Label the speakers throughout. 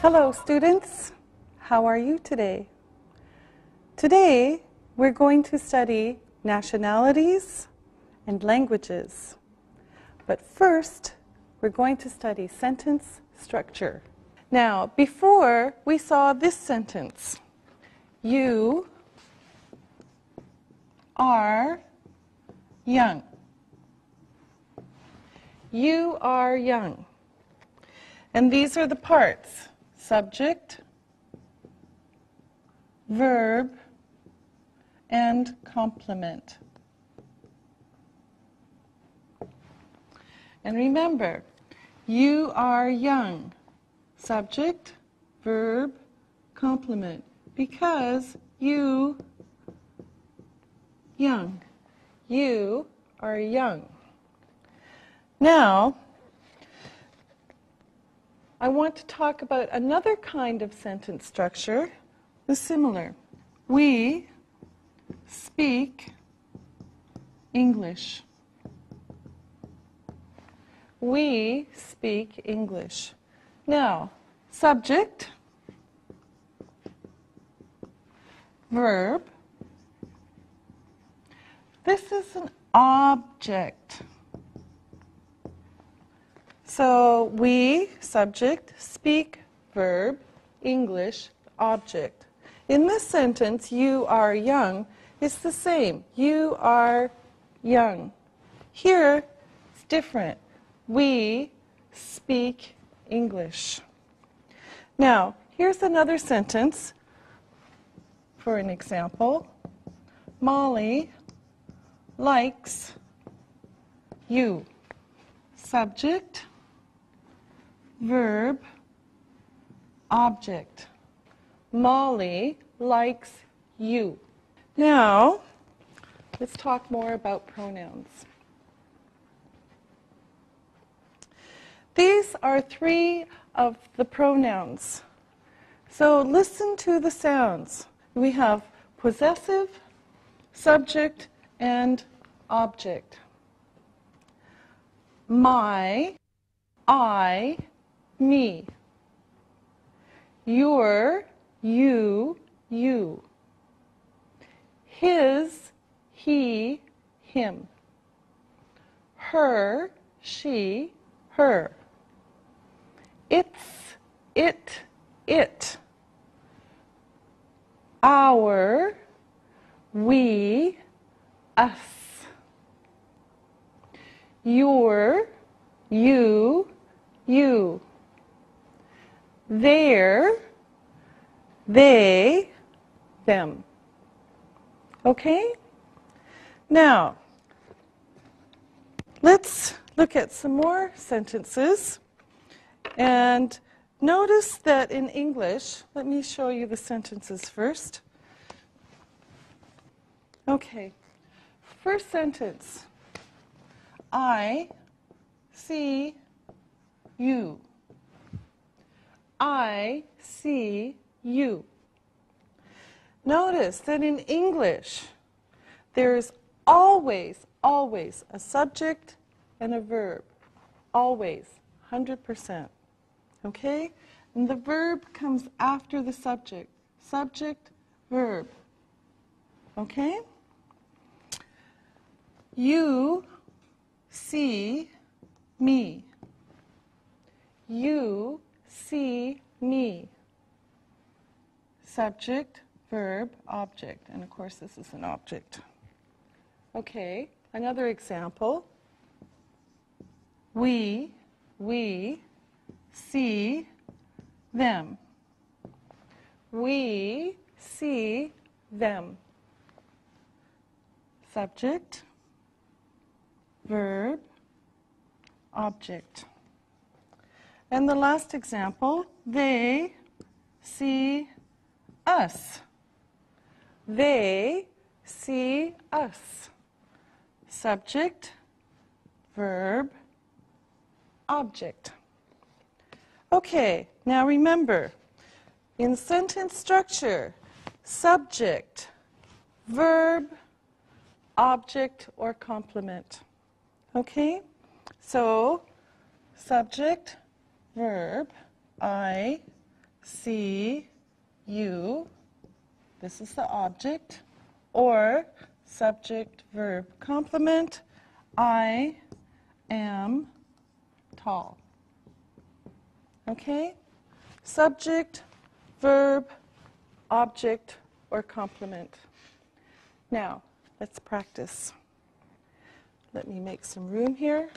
Speaker 1: Hello students, how are you today? Today we're going to study nationalities and languages. But first we're going to study sentence structure. Now before we saw this sentence, you are young. You are young. And these are the parts: subject, verb, and complement. And remember, you are young. Subject, verb, complement. Because you are young. Now, I want to talk about another kind of sentence structure that's similar. We speak English. We speak English. Now, subject, verb. This is an object. So we, subject, speak, verb, English, object. In this sentence, you are young, it's the same. You are young. Here, it's different. We speak English. Now, here's another sentence for an example. Molly likes you. Subject, verb, object. Molly likes you. Now, let's talk more about pronouns. These are three of the pronouns. So listen to the sounds. We have possessive, subject, and object. My, I, me. Your, you, you. His, he, him. Her, she, her. It's, it. Our, we, us. Your, you, you. Their, they, them. Okay? Now, let's look at some more sentences. And notice that in English, let me show you the sentences first. Okay, first sentence. I see you. I see you. Notice that in English, there's always a subject and a verb. Always, 100%. Okay? And the verb comes after the subject. Subject, verb. Okay? You see me. You see me. Subject, verb, object. And of course, this is an object. Okay, another example. We see them. We see them. Subject, verb, object. And the last example, they see us. They see us. Subject, verb, object. Okay, now remember, in sentence structure, subject, verb, object, or complement. Okay? So, subject, verb, I see you, this is the object, or subject verb complement, I am tall. Okay? Subject, verb, object, or complement. Now, let's practice. Let me make some room here.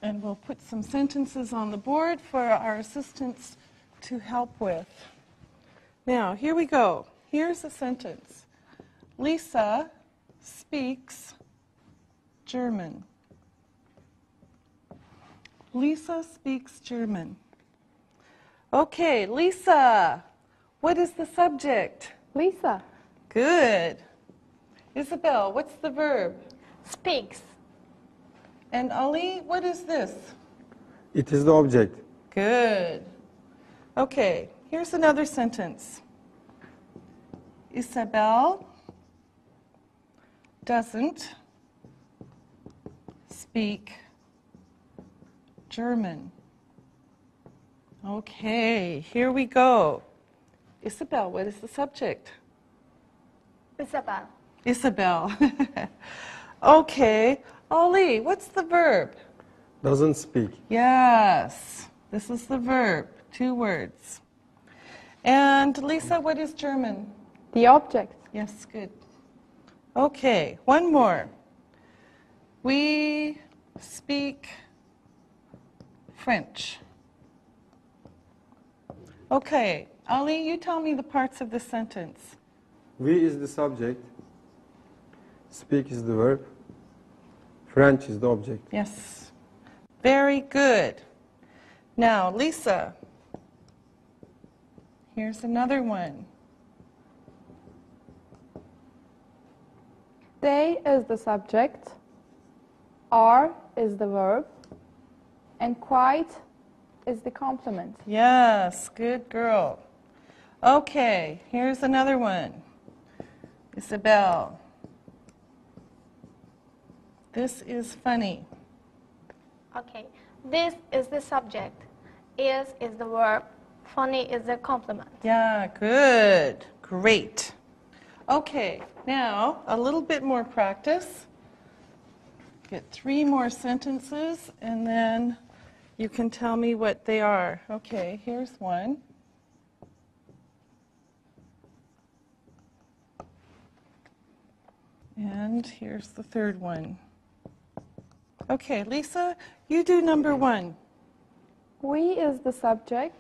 Speaker 1: And we'll put some sentences on the board for our assistants to help with. Now, here we go. Here's a sentence. Lisa speaks German. Lisa speaks German. Okay, Lisa, what is the subject?
Speaker 2: Lisa.
Speaker 1: Good. Isabel, what's the verb?
Speaker 2: Speaks.
Speaker 1: And Ali, what is this?
Speaker 3: It is the object.
Speaker 1: Good. Okay, here's another sentence. Isabel doesn't speak German. Okay, here we go. Isabel, what is the subject?
Speaker 2: Isabel.
Speaker 1: Isabel. Okay, Ali, what's the verb?
Speaker 3: Doesn't speak.
Speaker 1: Yes, this is the verb, 2 words. And Lisa, what is German?
Speaker 2: The object.
Speaker 1: Yes, good. Okay, one more. We speak French. Okay, Ali, you tell me the parts of the sentence.
Speaker 3: We is the subject. Speak is the verb. French is the object.
Speaker 1: Yes, very good. Now, Lisa, here's another one.
Speaker 2: They is the subject. Are is the verb. And quite is the complement.
Speaker 1: Yes, good girl. Okay, here's another one. Isabel. This is funny.
Speaker 4: Okay, this is the subject. Is the verb. Funny is the complement.
Speaker 1: Yeah, good. Great. Okay, now a little bit more practice. Get 3 more sentences and then you can tell me what they are. Okay, here's one. And here's the third one. Okay, Lisa, you do number 1.
Speaker 2: We is the subject.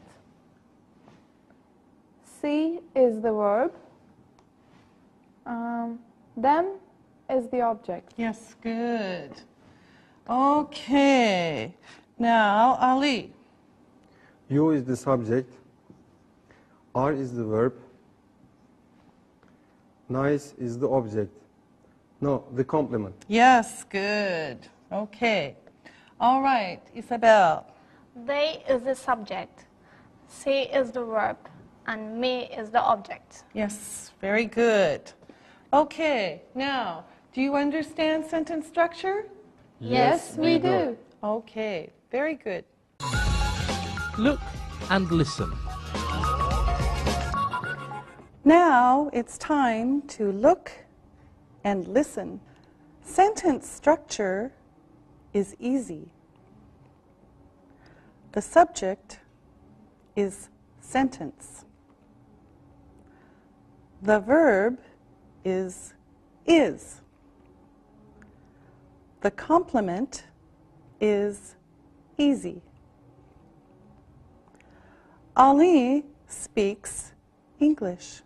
Speaker 2: See is the verb. Them is the object.
Speaker 1: Yes, good. Okay, now Ali.
Speaker 3: You is the subject. Are is the verb. Nice is the object. No, the complement.
Speaker 1: Yes, good. Okay. All right, Isabel.
Speaker 4: They is the subject. See is the verb. And me is the object.
Speaker 1: Yes, very good. Okay, now, do you understand sentence structure?
Speaker 2: Yes, we do.
Speaker 1: Okay, very good.
Speaker 5: Look and listen.
Speaker 1: Now it's time to look and listen. Sentence structure is easy. The subject is sentence. The verb is. The complement is easy. Ali speaks English.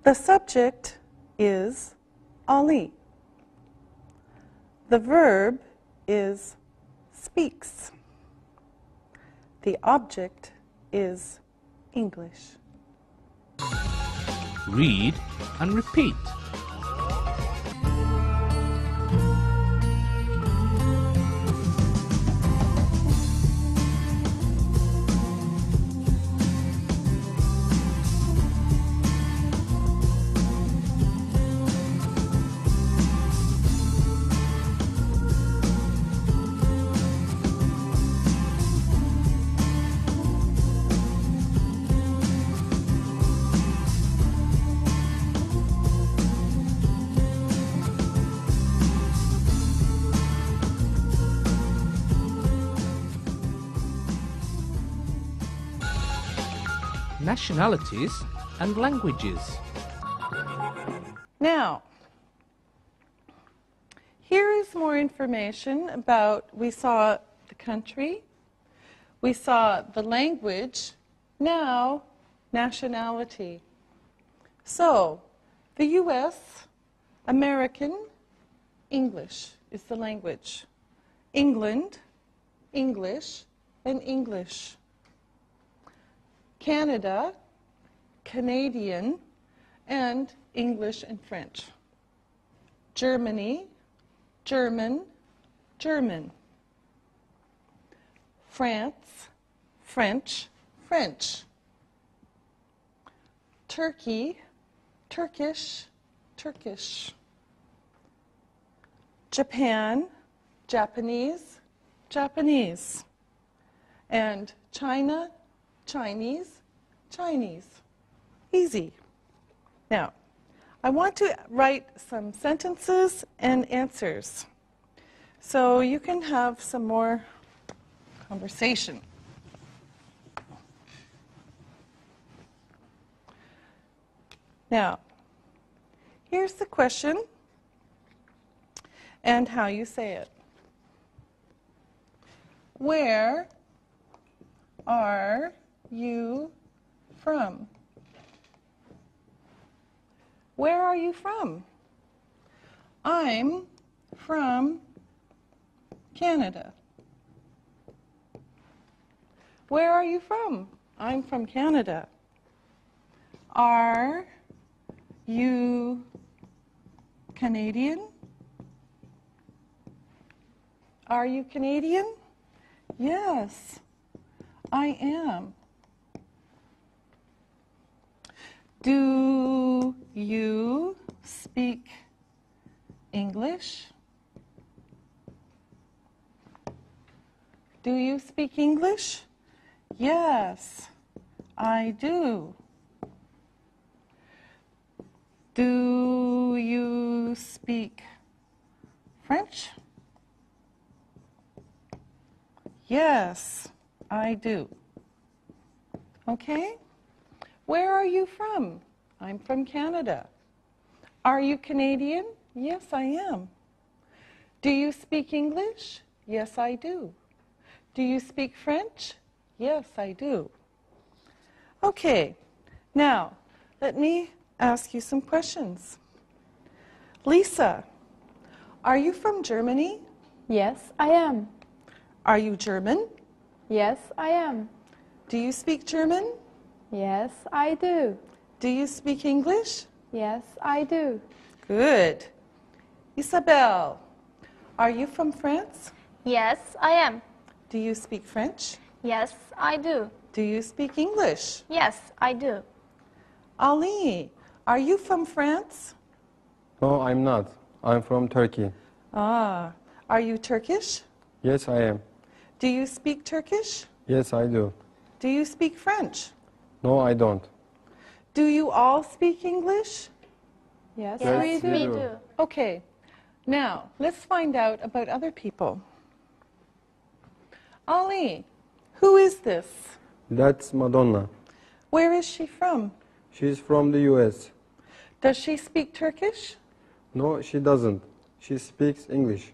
Speaker 1: The subject is Ali. The verb is speaks. The object is English.
Speaker 5: Read and repeat. nationalities and languages.
Speaker 1: Now, here is more information about, we saw the country, we saw the language, now nationality. So, the US, American, English is the language. England, English, and English. Canada, Canadian, and English and French. Germany, German, German. France, French, French. Turkey, Turkish, Turkish. Japan, Japanese, Japanese. And China, Chinese, Chinese. Easy. Now, I want to write some sentences and answers so you can have some more conversation. Now, here's the question and how you say it. Where are you from? Where are you from? I'm from Canada. Where are you from? I'm from Canada. Are you Canadian? Are you Canadian? Yes, I am. Do you speak English? Do you speak English? Yes, I do. Do you speak French? Yes, I do. Okay? Where are you from? I'm from Canada. Are you Canadian? Yes, I am. Do you speak English? Yes, I do. Do you speak French? Yes, I do. Okay, now let me ask you some questions. Lisa, are you from Germany?
Speaker 2: Yes, I am.
Speaker 1: Are you German?
Speaker 2: Yes, I am.
Speaker 1: Do you speak German?
Speaker 2: Yes, I do.
Speaker 1: Do you speak English?
Speaker 2: Yes, I do.
Speaker 1: Good. Isabel, are you from France?
Speaker 4: Yes, I am.
Speaker 1: Do you speak French?
Speaker 4: Yes, I do.
Speaker 1: Do you speak English?
Speaker 4: Yes, I do.
Speaker 1: Ali, are you from France?
Speaker 3: No, I'm not. I'm from Turkey.
Speaker 1: Ah, are you Turkish?
Speaker 3: Yes, I am.
Speaker 1: Do you speak Turkish?
Speaker 3: Yes, I do.
Speaker 1: Do you speak French?
Speaker 3: No, I don't.
Speaker 1: Do you all speak English?
Speaker 2: Yes,
Speaker 3: Yes,
Speaker 2: we do.
Speaker 3: we
Speaker 4: We
Speaker 3: do.
Speaker 4: do.
Speaker 1: Okay, now let's find out about other people. Ali, who is this?
Speaker 3: That's Madonna.
Speaker 1: Where is she from?
Speaker 3: She's from the US.
Speaker 1: Does she speak Turkish?
Speaker 3: No, she doesn't. She speaks English.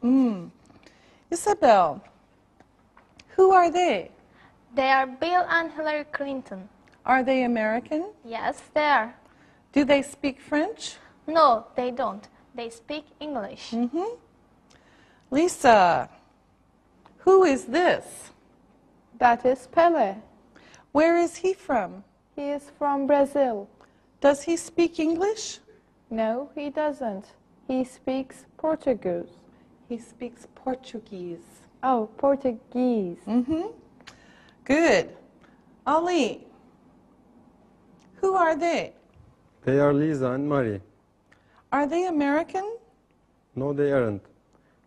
Speaker 1: Isabel, who are they?
Speaker 4: They are Bill and Hillary Clinton.
Speaker 1: Are they American?
Speaker 4: Yes, they are.
Speaker 1: Do they speak French?
Speaker 4: No, they don't. They speak English.
Speaker 1: Lisa, who is this?
Speaker 2: That is Pele.
Speaker 1: Where is he from?
Speaker 2: He is from Brazil.
Speaker 1: Does he speak English?
Speaker 2: No, he doesn't. He speaks Portuguese.
Speaker 1: He speaks Portuguese.
Speaker 2: Oh, Portuguese.
Speaker 1: Good. Ali, who are they?
Speaker 3: They are Lisa and Mary.
Speaker 1: Are they American?
Speaker 3: No, they aren't.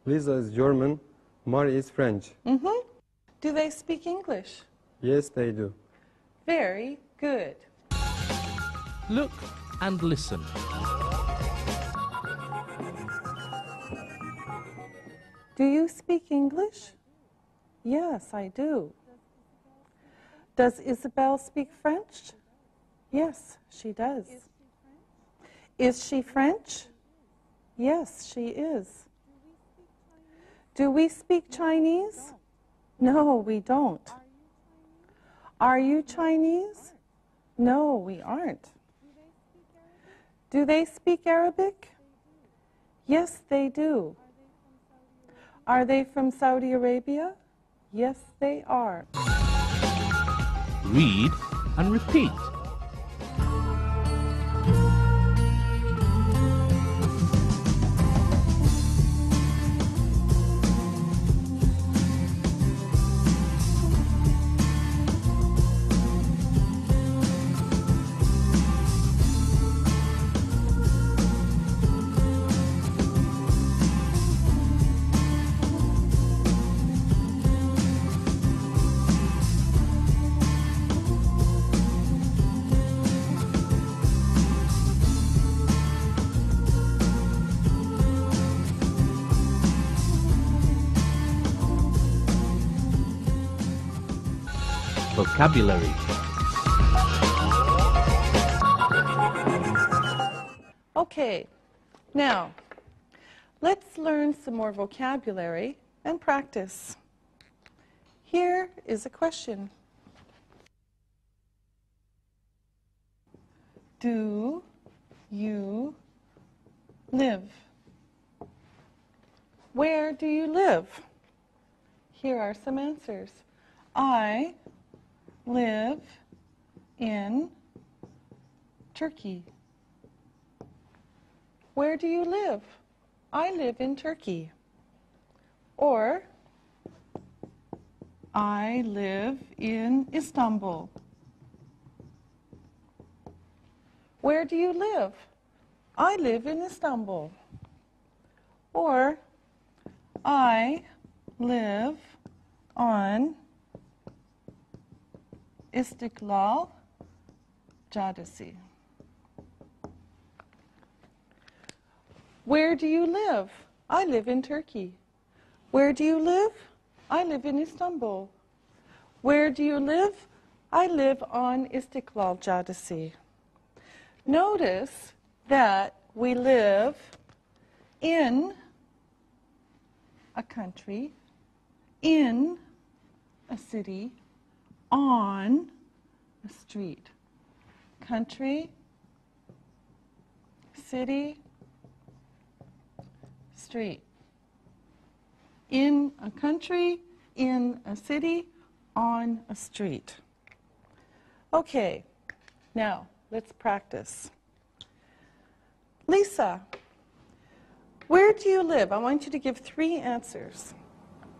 Speaker 3: Lisa is German. Mary is French.
Speaker 1: Do they speak English?
Speaker 3: Yes, they do.
Speaker 1: Very good.
Speaker 5: Look and listen.
Speaker 1: Do you speak English? Yes, I do. Does Isabel speak French? Yes, she does. Is she French? Yes, she is. Do we speak Chinese? No, we don't. Are you Chinese? No, we aren't. Do they speak Arabic? Yes, they do. Are they from Saudi Arabia? Yes, they are.
Speaker 5: Read and repeat. Vocabulary.
Speaker 1: Okay, now let's learn some more vocabulary and practice. Here is a question. Do you live? Where do you live? Here are some answers. I live in Turkey. Where do you live? I live in Turkey. Or, I live in Istanbul. Where do you live? I live in Istanbul. Or, I live on İstiklal Caddesi. Where do you live? I live in Turkey. Where do you live? I live in Istanbul. Where do you live? I live on İstiklal Caddesi. Notice that we live in a country, in a city, on a street. Country, city, street. In a country, in a city, on a street. Okay, now let's practice. Lisa, where do you live? I want you to give 3 answers.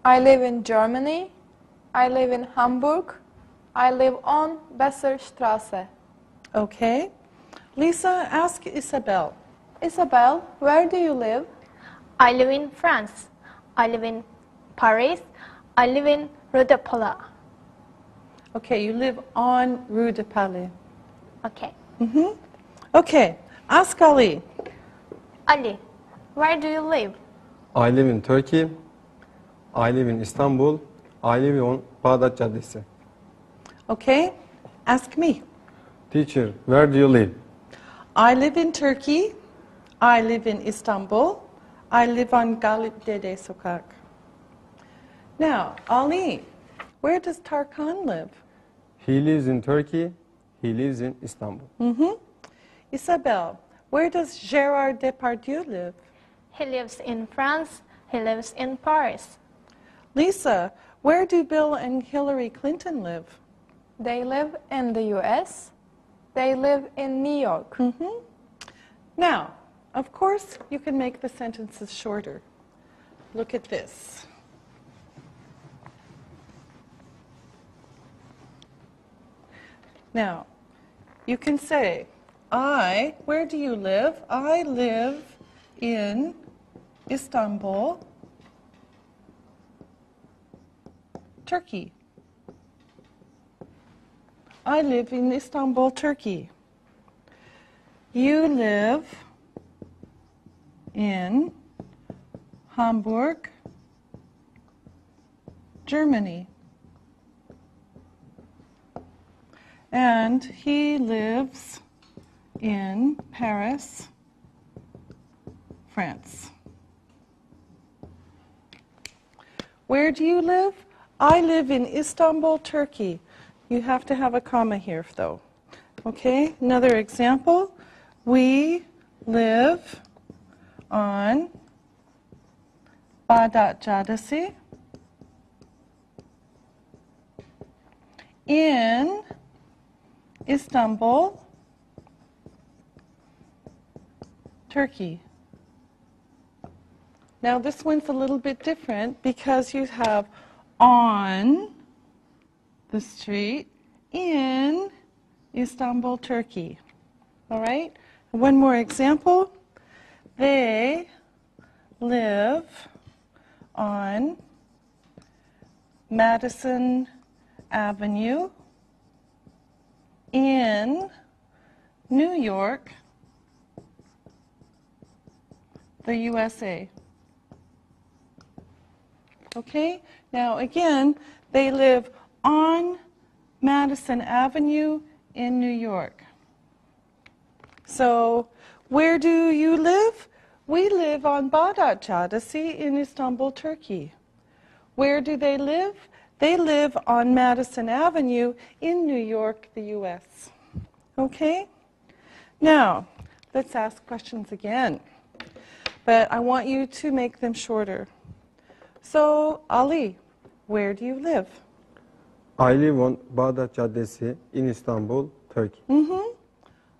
Speaker 2: I live in Germany. I live in Hamburg. I live on Besserstraße.
Speaker 1: Okay. Lisa, ask Isabel.
Speaker 2: Isabel, where do you live?
Speaker 4: I live in France. I live in Paris. I live in Rue de Paris.
Speaker 1: Okay, you live on Rue de Palais.
Speaker 4: Okay.
Speaker 1: Okay, ask Ali.
Speaker 4: Ali, where do you live?
Speaker 3: I live in Turkey. I live in Istanbul. I live on Bağdat Caddesi.
Speaker 1: Okay, ask me.
Speaker 3: Teacher, where do you live?
Speaker 1: I live in Turkey. I live in Istanbul. I live on Galip Dede Sokak. Now, Ali, where does Tarkan live?
Speaker 3: He lives in Turkey. He lives in Istanbul.
Speaker 1: Isabel, where does Gérard Depardieu live?
Speaker 4: He lives in France. He lives in Paris.
Speaker 1: Lisa, where do Bill and Hillary Clinton live?
Speaker 2: They live in the US. They live in New York.
Speaker 1: Now, of course, you can make the sentences shorter. Look at this. Now, you can say, where do you live? I live in Istanbul, Turkey. I live in Istanbul, Turkey. You live in Hamburg, Germany. And he lives in Paris, France. Where do you live? I live in Istanbul, Turkey. You have to have a comma here, though. Okay, another example. We live on Bağdat Caddesi in Istanbul, Turkey. Now this one's a little bit different because you have on the street in Istanbul, Turkey. All right? One more example. They live on Madison Avenue in New York, the USA. Okay? Now again, they live on Madison Avenue in New York. So, where do you live? We live on Bağdat Caddesi in Istanbul, Turkey. Where do they live? They live on Madison Avenue in New York, the US. Okay? Now, let's ask questions again. But I want you to make them shorter. So, Ali, where do you live?
Speaker 3: I live on Bağdat Caddesi in Istanbul, Turkey.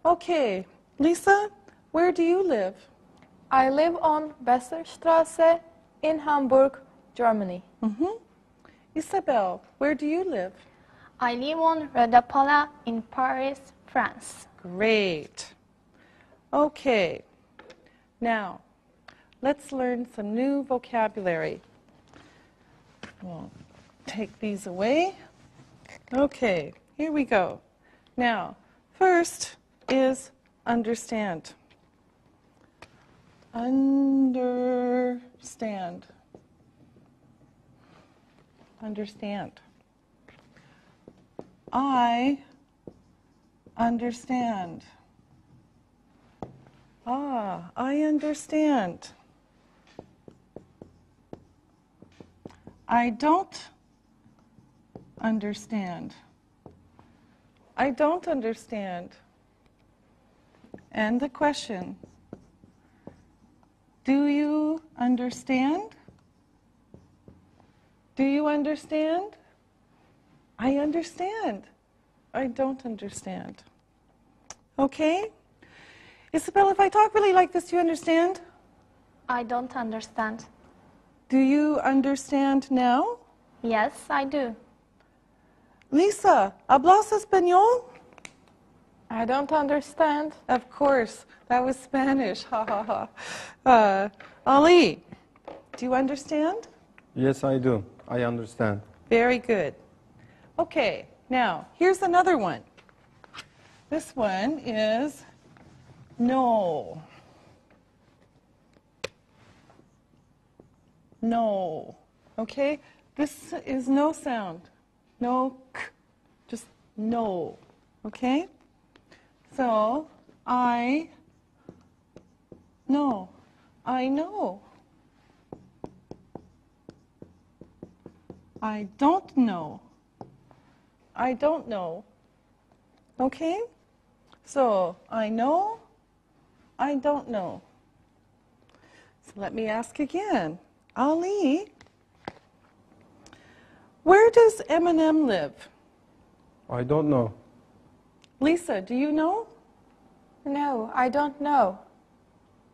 Speaker 1: Okay. Lisa, where do you live?
Speaker 2: I live on Besserstraße in Hamburg, Germany.
Speaker 1: Isabel, where do you live?
Speaker 4: I live on Rue de Paula in Paris, France.
Speaker 1: Great. Okay. Now, let's learn some new vocabulary. We'll take these away. Okay, here we go. Now, first is understand. Understand. Understand. I understand. Ah, I understand. I don't understand. I don't understand. And the question, do you understand? Do you understand? I understand. I don't understand. Okay? Isabel, if I talk really like this, do you understand?
Speaker 4: I don't understand.
Speaker 1: Do you understand now?
Speaker 4: Yes, I do.
Speaker 1: Lisa, ¿hablas español?
Speaker 2: I don't understand.
Speaker 1: Of course, that was Spanish. Ha ha ha. Ali, do you understand?
Speaker 3: Yes, I do. I understand.
Speaker 1: Very good. Okay, now here's another one. This one is no. No. Okay? This is no sound. No k. Just no. Okay? So, I know. I know. I don't know. I don't know. Okay? So, I know. I don't know. So let me ask again. Ali, where does Eminem live?
Speaker 3: I don't know.
Speaker 1: Lisa, do you know?
Speaker 2: No, I don't know.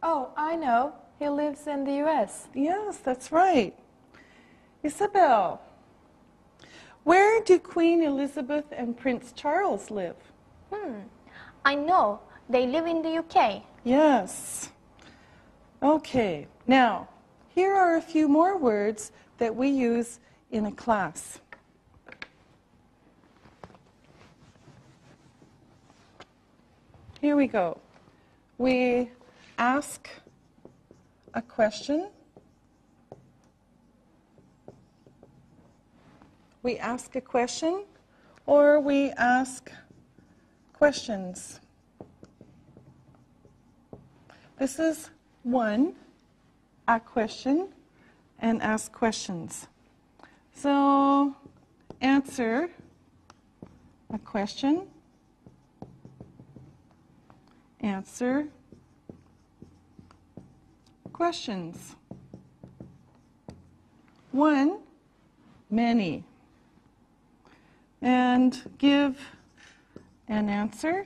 Speaker 2: Oh, I know. He lives in the US.
Speaker 1: Yes, that's right. Isabel, where do Queen Elizabeth and Prince Charles live?
Speaker 4: I know. They live in the UK.
Speaker 1: Yes. Okay, now, here are a few more words that we use in a class. Here we go. We ask a question. We ask a question, or we ask questions. This is one, a question, and ask questions. So answer a question, answer questions. One, many. And give an answer.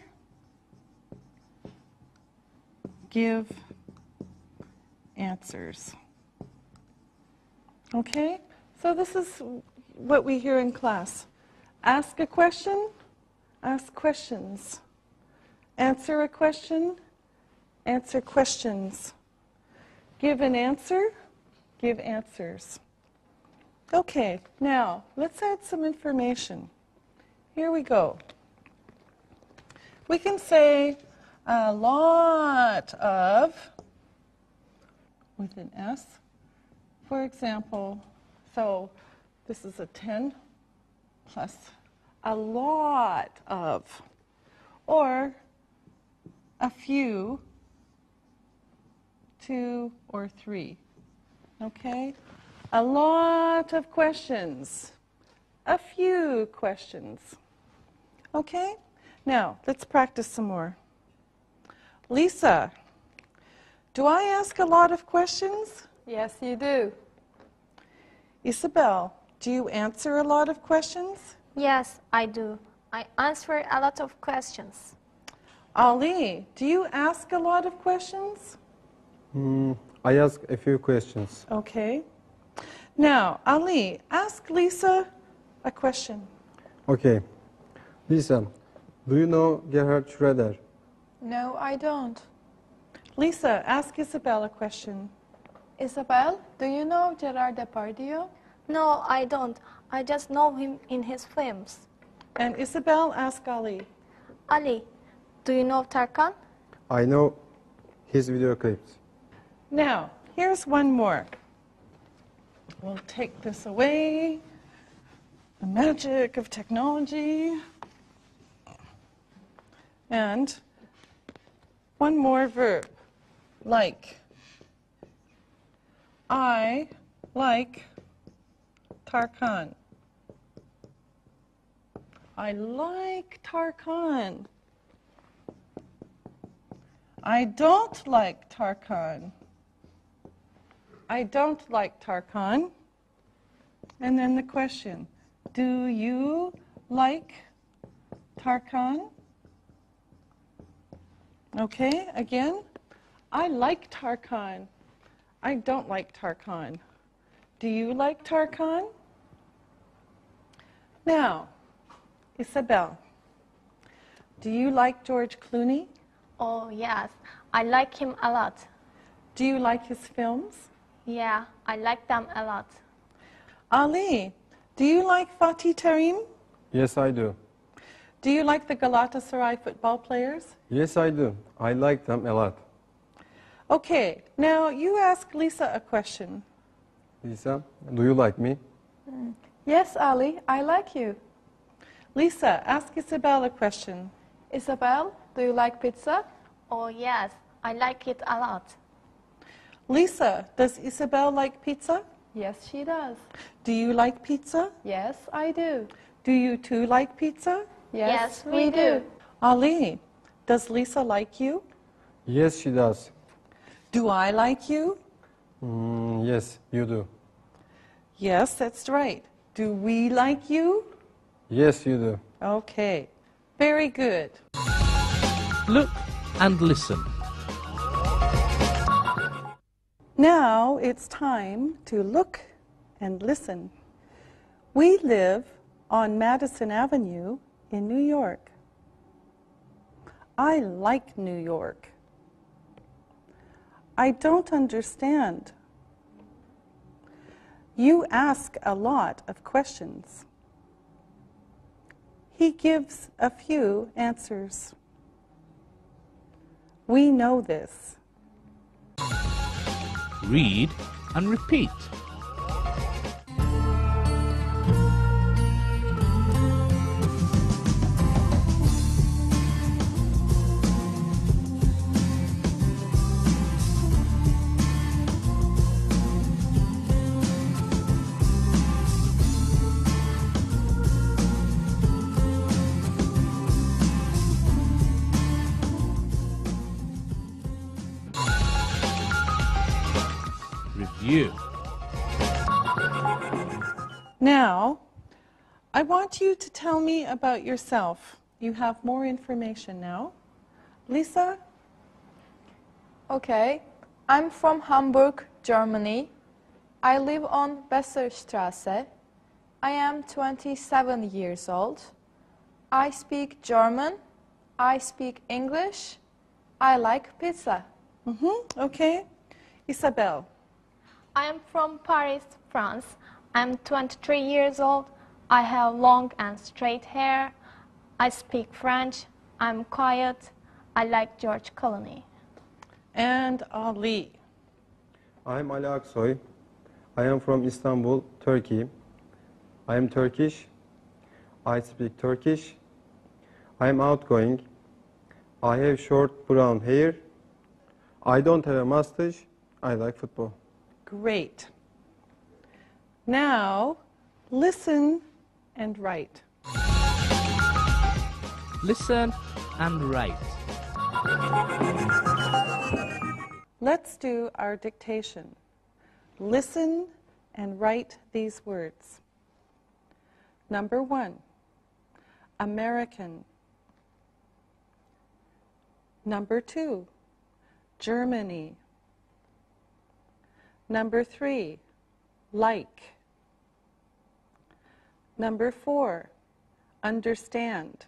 Speaker 1: Give answers. Okay? So this is what we hear in class. Ask a question, ask questions. Answer a question, answer questions. Give an answer, give answers. Okay, now let's add some information. Here we go. We can say a lot of, with an S, for example, so this is a 10 plus a lot of, or a few, 2 or 3. Okay? A lot of questions, a few questions. Okay? Now, let's practice some more. Lisa, do I ask a lot of questions?
Speaker 2: Yes, you do.
Speaker 1: Isabel, do you answer a lot of questions?
Speaker 4: Yes, I do. I answer a lot of questions.
Speaker 1: Ali, do you ask a lot of questions?
Speaker 3: I ask a few questions.
Speaker 1: Okay. Now, Ali, ask Lisa a question.
Speaker 3: Okay. Lisa, do you know Gerhard Schroeder?
Speaker 2: No, I don't.
Speaker 1: Lisa, ask Isabel a question.
Speaker 2: Isabel, do you know Gerard Depardieu?
Speaker 4: No, I don't. I just know him in his films.
Speaker 1: And Isabel, ask Ali.
Speaker 4: Ali, do you know Tarkan?
Speaker 3: I know his video clips.
Speaker 1: Now, here's one more. We'll take this away. The magic of technology. And one more verb. Like. I like Tarkan. I like Tarkan. I don't like Tarkan. I don't like Tarkan. And then the question, do you like Tarkan? Okay, again, I like Tarkan. I don't like Tarkan. Do you like Tarkan? Now, Isabel, do you like George Clooney?
Speaker 4: Oh, yes. I like him a lot.
Speaker 1: Do you like his films?
Speaker 4: Yeah, I like them a lot.
Speaker 1: Ali, do you like Fatih Terim?
Speaker 3: Yes, I do.
Speaker 1: Do you like the Galatasaray football players?
Speaker 3: Yes, I do. I like them a lot.
Speaker 1: Okay, now you ask Lisa a question.
Speaker 3: Lisa, do you like me?
Speaker 2: Yes, Ali, I like you.
Speaker 1: Lisa, ask Isabel a question.
Speaker 2: Isabel, do you like pizza?
Speaker 4: Oh, yes. I like it a lot.
Speaker 1: Lisa, does Isabel like pizza?
Speaker 2: Yes, she does.
Speaker 1: Do you like pizza?
Speaker 2: Yes, I do.
Speaker 1: Do you too like pizza?
Speaker 4: Yes, we do.
Speaker 1: Ali, does Lisa like you?
Speaker 3: Yes, she does.
Speaker 1: Do I like you?
Speaker 3: Yes, you do.
Speaker 1: Yes, that's right. Do we like you?
Speaker 3: Yes, you do.
Speaker 1: Okay, very good.
Speaker 5: Look and listen.
Speaker 1: Now it's time to look and listen. We live on Madison Avenue in New York. I like New York. I don't understand. You ask a lot of questions. He gives a few answers. We know this.
Speaker 5: Read and repeat. you.
Speaker 1: Now, I want you to tell me about yourself. You have more information now. Lisa?
Speaker 2: Okay, I'm from Hamburg, Germany. I live on Besserstraße. I am 27 years old. I speak German. I speak English. I like pizza.
Speaker 1: Okay. Isabel?
Speaker 4: I am from Paris, France. I'm 23 years old. I have long and straight hair. I speak French. I'm quiet. I like George Clooney.
Speaker 1: And Ali?
Speaker 3: I'm Ali Aksoy. I am from Istanbul, Turkey. I am Turkish. I speak Turkish. I am outgoing. I have short brown hair. I don't have a mustache. I like football.
Speaker 1: Great. Now, listen and write.
Speaker 5: Listen and write.
Speaker 1: Let's do our dictation. Listen and write these words. Number 1, American. Number 2, Germany. Number 3, like. Number 4, understand.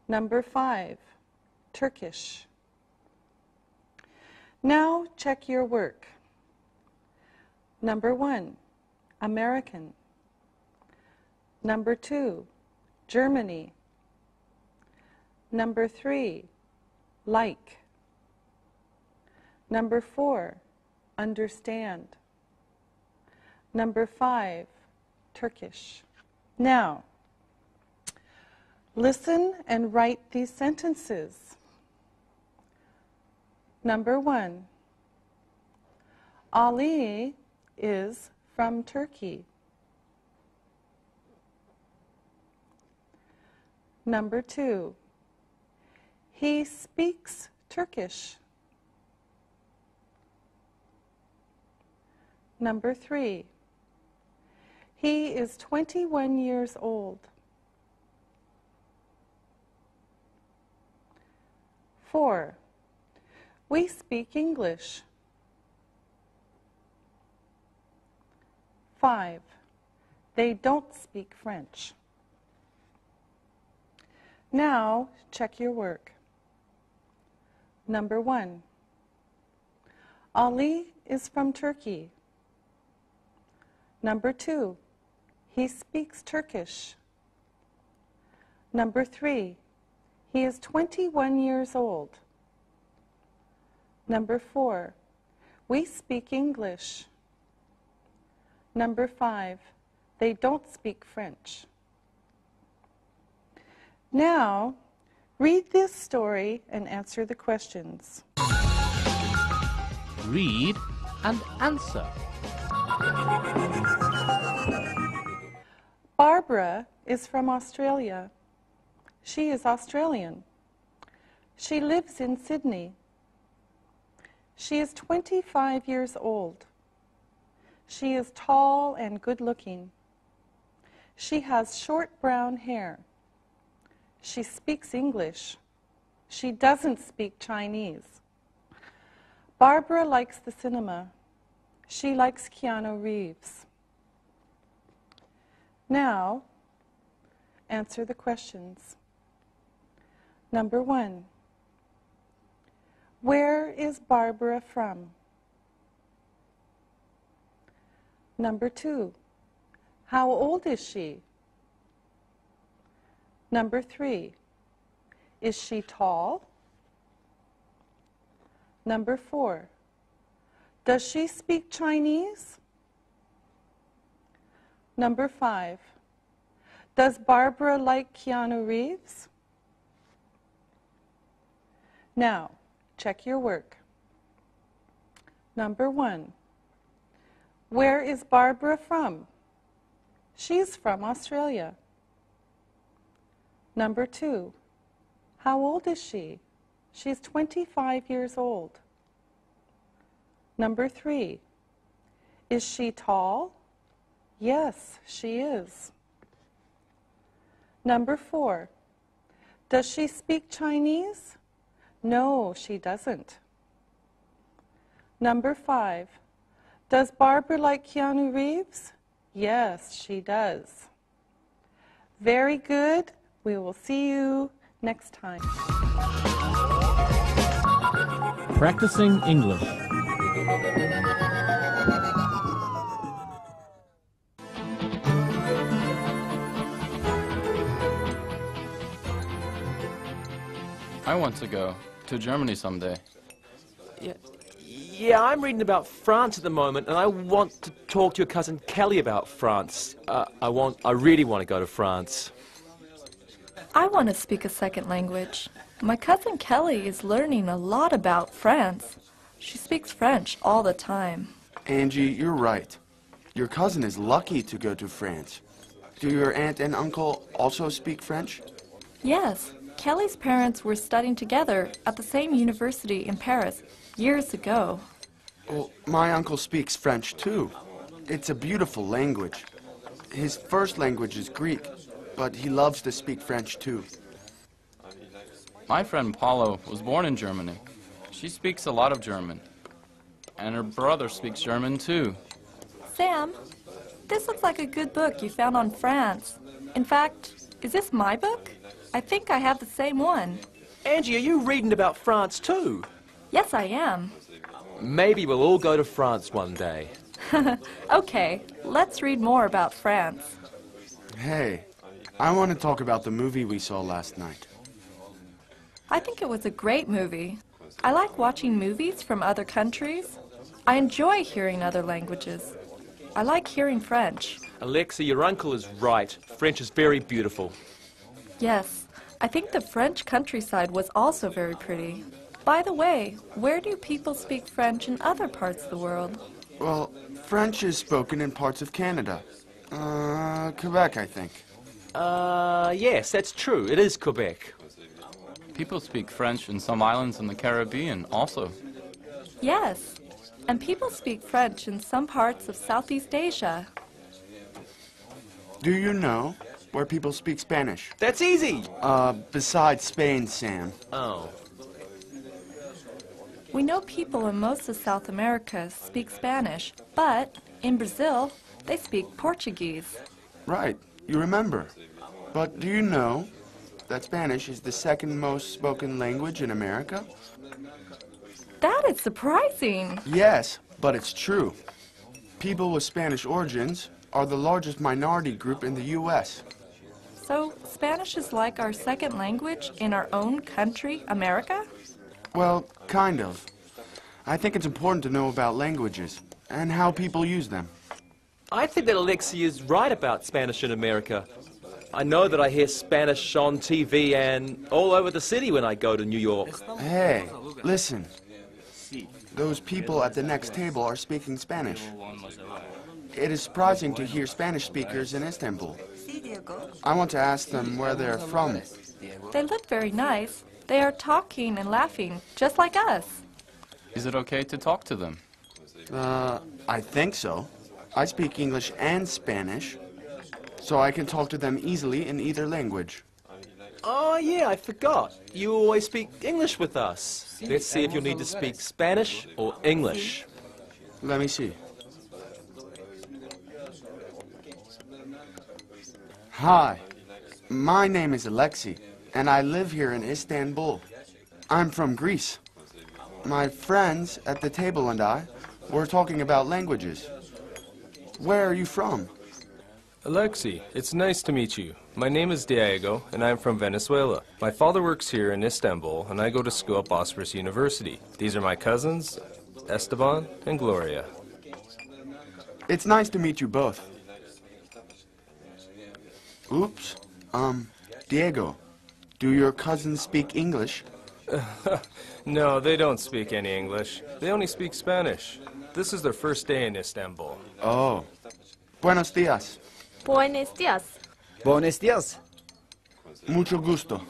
Speaker 1: Number 5, Turkish. Now check your work. Number 1, American. Number 2, Germany. Number 3, like. Number 4, understand. Number 5, Turkish. Now, listen and write these sentences. Number 1, Ali is from Turkey. Number 2, he speaks Turkish. Number 3, he is 21 years old. 4, we speak English. 5, they don't speak French. Now, check your work. Number 1, Ali is from Turkey. Number 2, he speaks Turkish. Number 3, he is 21 years old. Number 4, we speak English. Number 5, they don't speak French. Now, read this story and answer the questions.
Speaker 5: Read and answer.
Speaker 1: Barbara is from Australia. She is Australian. She lives in Sydney. She is 25 years old. She is tall and good-looking. She has short brown hair. She speaks English. She doesn't speak Chinese. Barbara likes the cinema. She likes Keanu Reeves. Now, answer the questions. Number 1, where is Barbara from? Number 2, how old is she? Number 3, is she tall? Number 4, does she speak Chinese? Number 5, does Barbara like Keanu Reeves? Now, check your work. Number 1, where is Barbara from? She's from Australia. Number 2, how old is she? She's 25 years old. Number 3. Is she tall? Yes, she is. Number 4. Does she speak Chinese? No, she doesn't. Number 5. Does Barbara like Keanu Reeves? Yes, she does. Very good. We will see you next time.
Speaker 5: Practicing English.
Speaker 6: I want to go to Germany someday.
Speaker 7: Yeah, I'm reading about France at the moment, and I want to talk to your cousin Kelly about France. I really want to go to France.
Speaker 2: I want to speak a second language. My cousin Kelly is learning a lot about France. She speaks French all the time.
Speaker 8: Angie, you're right. Your cousin is lucky to go to France. Do your aunt and uncle also speak French?
Speaker 2: Yes, Kelly's parents were studying together at the same university in Paris years ago.
Speaker 8: Well, my uncle speaks French too. It's a beautiful language. His first language is Greek, but he loves to speak French too.
Speaker 6: My friend Paulo was born in Germany. She speaks a lot of German. And her brother speaks German too.
Speaker 2: Sam, this looks like a good book you found on France. In fact, is this my book? I think I have the same one.
Speaker 7: Angie, are you reading about France too?
Speaker 2: Yes, I am.
Speaker 7: Maybe we'll all go to France one day.
Speaker 2: Okay, let's read more about France.
Speaker 8: Hey, I want to talk about the movie we saw last night.
Speaker 2: I think it was a great movie. I like watching movies from other countries. I enjoy hearing other languages. I like hearing French.
Speaker 7: Alexa, your uncle is right. French is very beautiful.
Speaker 2: Yes, I think the French countryside was also very pretty. By the way, where do people speak French in other parts of the world?
Speaker 8: Well, French is spoken in parts of Canada. Quebec, I think.
Speaker 7: Yes, that's true. It is Quebec.
Speaker 6: People speak French in some islands in the Caribbean also.
Speaker 2: Yes, and people speak French in some parts of Southeast Asia.
Speaker 8: Do you know where people speak Spanish?
Speaker 7: That's easy.
Speaker 8: Besides Spain, Sam.
Speaker 7: Oh.
Speaker 2: We know people in most of South America speak Spanish, but in Brazil, they speak Portuguese.
Speaker 8: Right, you remember. But do you know that Spanish is the second most spoken language in America?
Speaker 2: That is surprising.
Speaker 8: Yes, but it's true. People with Spanish origins are the largest minority group in the U.S.
Speaker 2: So, Spanish is like our second language in our own country, America?
Speaker 8: Well, kind of. I think it's important to know about languages and how people use them.
Speaker 7: I think that Alexia is right about Spanish in America. I know that I hear Spanish on TV and all over the city when I go to New York.
Speaker 8: Hey, listen. Those people at the next table are speaking Spanish. It is surprising to hear Spanish speakers in Istanbul. I want to ask them where they're from.
Speaker 2: They look very nice. They are talking and laughing, just like us.
Speaker 6: Is it okay to talk to them?
Speaker 8: I think so. I speak English and Spanish, so I can talk to them easily in either language.
Speaker 7: Oh, yeah, I forgot. You always speak English with us. Let's see if you'll need to speak Spanish or English.
Speaker 8: Let me see. Hi, my name is Alexi, and I live here in Istanbul. I'm from Greece. My friends at the table and I were talking about languages. Where are you from?
Speaker 9: Alexi, it's nice to meet you. My name is Diego, and I'm from Venezuela. My father works here in Istanbul, and I go to school at Bosphorus University. These are my cousins, Esteban and Gloria.
Speaker 8: It's nice to meet you both. Oops. Diego, do your cousins speak English?
Speaker 9: No, they don't speak any English. They only speak Spanish. This is their first day in Istanbul.
Speaker 8: Oh. Buenos días.
Speaker 4: Buenos días.
Speaker 10: Buenos días.
Speaker 8: Mucho gusto.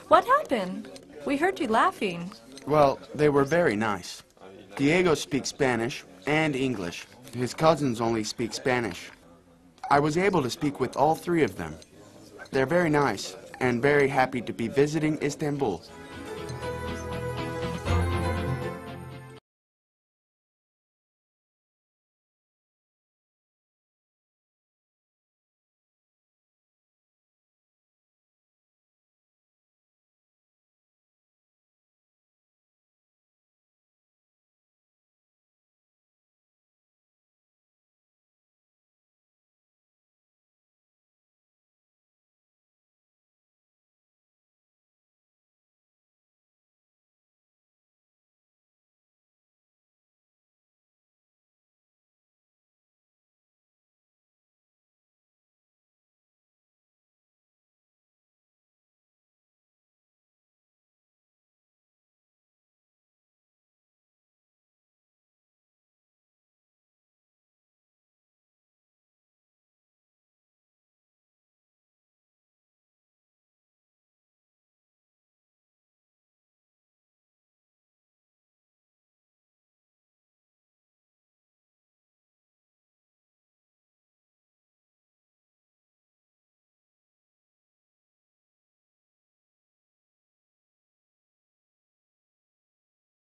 Speaker 2: What happened? We heard you laughing.
Speaker 8: Well, they were very nice. Diego speaks Spanish and English. His cousins only speak Spanish. I was able to speak with all three of them. They're very nice and very happy to be visiting Istanbul.